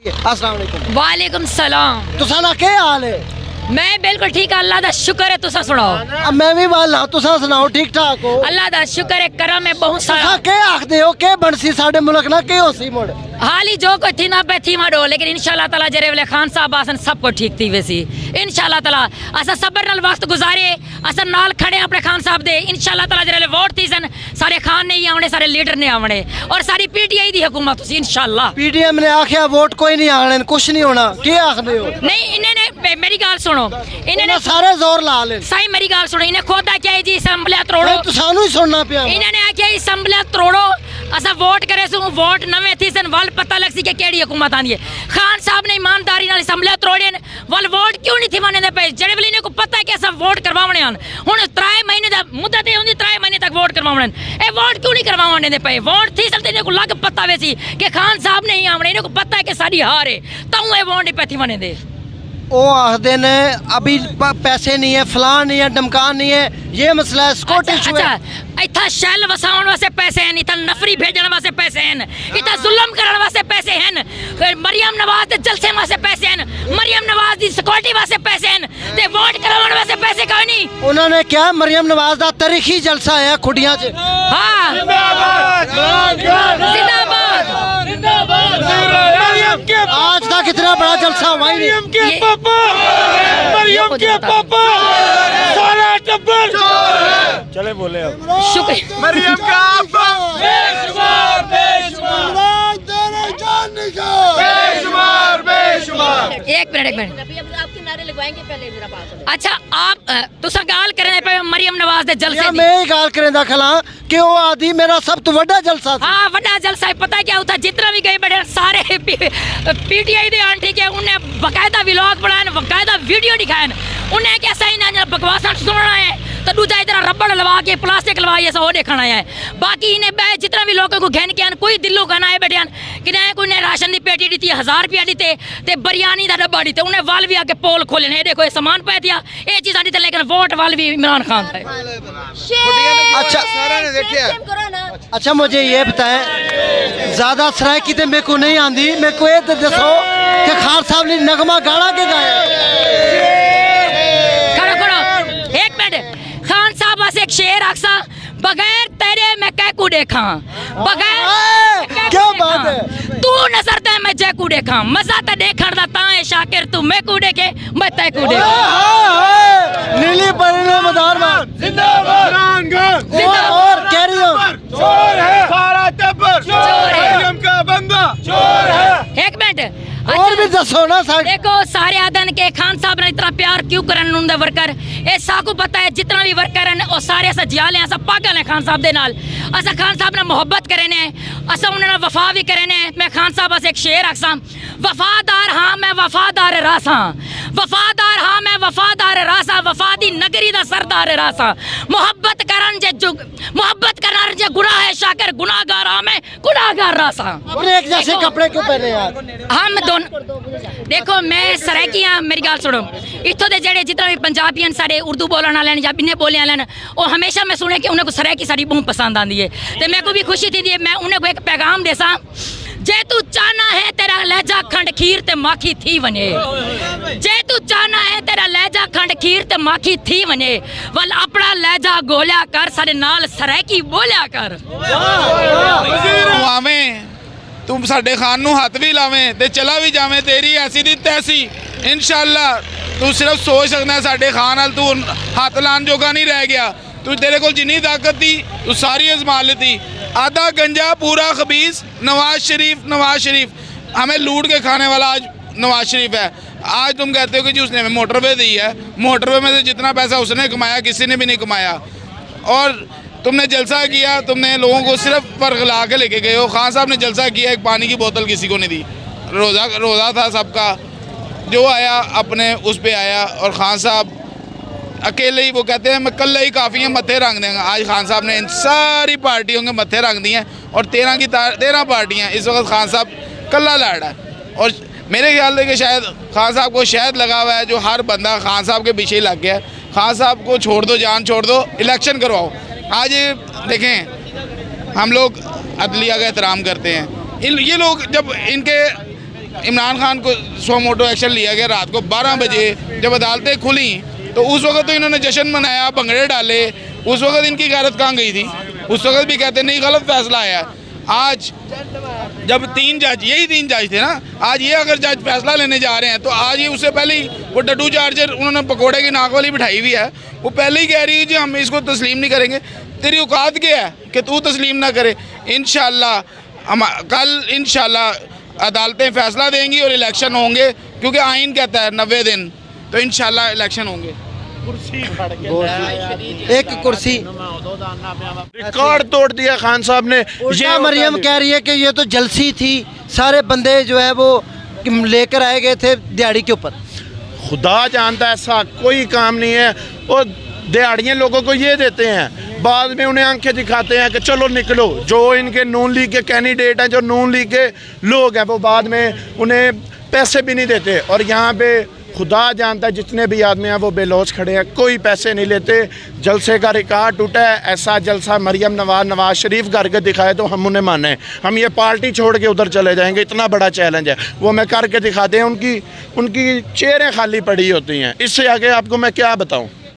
अस्सलाम वालेकुम। वालेकुम सलाम। तुसा ना क्या हाल है? मैं बिल्कुल ठीक है, अल्लाह दा शुक्र है। तुसा सुनाओ? मैं भी वाला, तुसा सुनाओ ठीक ठाक हो? अल्लाह दा शुक्र है, करम है बहुत सारा। तुसा क्या आखदे हो के बनसी साडे मुल्क ना के होसी मुड़? हाल ही जो कोई थी ना पे थी माडो, लेकिन इंशाल्लाह ताला जरे वाले खान साहब आसन सब को ठीक थी वैसी इंशाल्लाह ताला। असा सबर नाल वक्त गुजारे, असा नाल खड़े अपने खान साहब दे। इंशाल्लाह ताला जरे वोट थी सन सारे खान नहीं आवने, सारे लीडर ने आवने और सारी पीटीआई दी हुकूमत थी इंशाल्लाह। पीटीएम ने आखिया वोट कोई नहीं आने, कुछ नहीं होना, क्या आखदे हो? नहीं इन्हें मेरी गाल सुनो, इन्हें सारे जोर ला ले। सही मेरी गाल सुनो, इन्हें खोदा क्या है जी असम्बलियां त्रोड़ो, तो सानू ही सुनना पिया। इन्होंने आख्या असम्बलियां त्रोड़ो, असा वोट करे सू वोट नवे थी सन वल पता लग सी कि केड़ी हुकूमत आंदी है। खान साहब ने ईमानदारी नाल असम्बलियां त्रोड़ियन, वल वोट क्यों नहीं थी माने पे जेड़े वेले इन्हें को पता है कि असा वोट करवावणे हन। हुन 3 महीने दा मुद्दत है, 3 महीने तक वोट करवावणे ए वोट क्यों नहीं करवावणे दे पे? वोट थी सन इन्हें को लग पता वे सी कि खान साहब नहीं आवणे, इन्हें को पता है कि साडी हार है, ताऊ ए वोट नहीं पैथी वने दे। वो आखदे ने अभी पैसे नहीं है, फलान नहीं है, डमकान नहीं है, ये मसला है, स्कॉटिश अच्छा इतना शैल वसाउण वास्ते पैसे हैं, इतना नफरी भेजने वास्ते पैसे हैं, इतना जुल्म करने वास्ते पैसे हैं, मरियम नवाज के जलसे वास्ते पैसे हैं, मरियम नवाज की सिक्योरिटी वास्ते पैसे हैं, ते वोट करवाने वास्ते पैसे कोई नहीं। उन्होंने क्या मरियम नवाज का तारीखी जलसा है खुडियां च। हाँ जिंदाबाद आज तक इतना बड़ा जलसा हुआ ही नहीं। मरियम के पापा सारा टब्बर चले बोले अब शुक्रिया। मरियम का अब्बा बेशुमार बेशुमार बेशुमार बेशुमार। एक मिनट आपके नारे लगवाएंगे पहले जरा बात। अच्छा आप तुसा गाल करने पे मरियम नवाज दे जलसे दी। मैं ही गाल करें दाखला कि वो आदि मेरा सब तो बड़ा जलसा था। हाँ बड़ा जलसा है, पता है क्या होता, जितना भी गए बड़े सारे पीटीआई दे आंटी के उन्हें बकायदा व्लॉग बनाए, बकायदा वीडियो दिखाए, उन्हें क्या सही ना बकवास सुनना है तो दूसरा इधर रबड़ लगा के प्लास्टिक लगा ऐसा वो देखना है। बाकी इन्हें जितना भी लोगों को घेन के कोई दिलों का ना है बैठे कि ना कोई ने राशन की पेटी दी 1000 रुपया दीते ते बिरयानी का डब्बा दीते, उन्हें वाल भी आके पोल खोले ने देखो ये सामान पाए दिया ये चीज़ दी, लेकिन वोट वाल भी इमरान खान था। अच्छा मुझे ये बताएं, ज्यादा सरायकी तो मेरे को नहीं आती, मेरे को ये तो दसो कि खान साहब ने नगमा गाना के गाया? एक मिनट, खान साहब बस एक शेर आखसा, बगैर तेरे मैं कैकू देखा, बगैर क्या बात है, तू नजर दे मैं जैकू देखा, मजा तो देखण दा तां है शाकिर, तू मैं कू देखे मैं तैकू देखा। नीली परिने मदार जिंदाबाद और कैरी ऑन। चोर है सारा टब्बर, चोर है मरियम का बंदा, चोर है। एक मिनट और भी दसो ना सारे। देखो सारे आदन के खान साहब ने इतना प्यार क्यों करन उनके वर्कर, ये साकू पता है जितना भी वर्कर हैं और सारे ऐसा जियाले हैं, सब पागल हैं खान साहब दे नाल। असा खान साहब ने मोहब्बत करे ने, असा उन्होंने वफा भी करे ने। मैं खान साहब से एक शेर आखसा, वफादार हाँ मैं वफादार रासा, वफादार हाँ मैं वफादार रासा, वफा दी नगरी दा सरदार रासा, मोहब्बत करन जे जुग मोहब्बत करना जे गुनाह है शाकर, गुनाहगार हाँ मैं गुनाहगार रासा। अपने एक जैसे कपड़े क्यों पहने यार? हम दोनों देखो मैं सरायकी हाँ, मेरी गाल सुनो, इतों के जेडे जितना भी पंजाबी सारे उर्दू बोलने वाले या इन्हें बोलने वाले वो हमेशा मैं सुने कि उन्हें को सरायकी साड़ी बहुत पसंद आती है, तो मेरे को भी खुशी थी। मैं उन्हें को एक पैगाम देसा, जे तू चाहना है तेरा लहजा खंड खीर ते माखी थी वने, जे तू चाहना है तेरा लहजा खंड खीर ते माखी थी वने, वल अपना लहजा गोलिया कर सारे नाल सरायकी बोलिया कर। तुम साडे खान नू हथ भी लावें ते चला भी जावें, तेरी ऐसी दी तैसी इंशाअल्लाह। तू सिर्फ सोच सकना साडे खान नाल तू हथ लान जोगा नहीं रह गया, तू तेरे को जिन्नी ताकत थी तू सारी आजमा लेती। आधा गंजा पूरा खबीस नवाज शरीफ हमें लूट के खाने वाला आज नवाज शरीफ है। आज तुम कहते हो कि जी उसने हमें मोटरवे दी है, मोटरवे में से जितना पैसा उसने कमाया किसी ने भी नहीं कमाया। और तुमने जलसा किया, तुमने लोगों को सिर्फ परगला के लेके गए हो। खान साहब ने जलसा किया, एक पानी की बोतल किसी को नहीं दी, रोज़ा था सबका, जो आया अपने उस पे आया। और खान साहब अकेले ही, वो कहते हैं मैं कल ही काफ़ी है मत्थे रंग देंगे। आज खान साहब ने इन सारी पार्टियों के मत्थे रंग दिए हैं और 13 पार्टियाँ इस वक्त खान साहब कल्ला लड़ रहा है। और मेरे ख्याल से कि शायद खान साहब को शहद लगा हुआ है, जो हर बंदा खान साहब के पीछे लग गया है। खान साहब को छोड़ दो, जान छोड़ दो, इलेक्शन करवाओ। आज देखें हम लोग अदलिया का एहतराम करते हैं, ये लोग जब इनके इमरान खान को सो मोटो एक्शन लिया गया रात को 12 बजे जब अदालतें खुली, तो उस वक्त तो इन्होंने जश्न मनाया, भंगड़े डाले, उस वक्त इनकी गैरत कहाँ गई थी? उस वक्त भी कहते नहीं गलत फैसला आया। आज जब 3 जज, यही 3 जज थे ना, आज ये अगर जज फैसला लेने जा रहे हैं तो आज ये उससे पहले ही वो डड्डू चार्जर उन्होंने पकोड़े की नाक वाली बिठाई हुई है, वो पहले ही कह रही है जी हम इसको तस्लीम नहीं करेंगे। तेरी औकात क्या है कि तू तस्लीम ना करे? इंशाल्लाह हम कल इंशाल्लाह अदालतें फैसला देंगी और इलेक्शन होंगे, क्योंकि आइन कहता है 90 दिन, तो इंशाल्लाह इलेक्शन होंगे। एक कुर्सी रिकॉर्ड तोड़ दिया खान साहब ने। उल्टा मरियम कह रही है कि ये तो जलसी थी, सारे बंदे जो है वो लेकर आए गए थे दिहाड़ी के ऊपर। खुदा जानता है ऐसा कोई काम नहीं है। और दिहाड़ियाँ लोगों को ये देते हैं, बाद में उन्हें आंखें दिखाते हैं कि चलो निकलो। जो इनके नून लीग के कैंडिडेट हैं, जो नून लीग के लोग हैं, वो बाद में उन्हें पैसे भी नहीं देते। और यहाँ पे खुदा जानता है जितने भी आदमी हैं वो बेलौज खड़े हैं, कोई पैसे नहीं लेते। जलसे का रिकॉर्ड टूटा है, ऐसा जलसा मरियम नवाज शरीफ करके दिखाए तो हम उन्हें माने। हम ये पार्टी छोड़ के उधर चले जाएंगे, इतना बड़ा चैलेंज है। वो मैं करके दिखाते हैं, उनकी चेहरें खाली पड़ी होती हैं। इससे आगे आपको मैं क्या बताऊँ।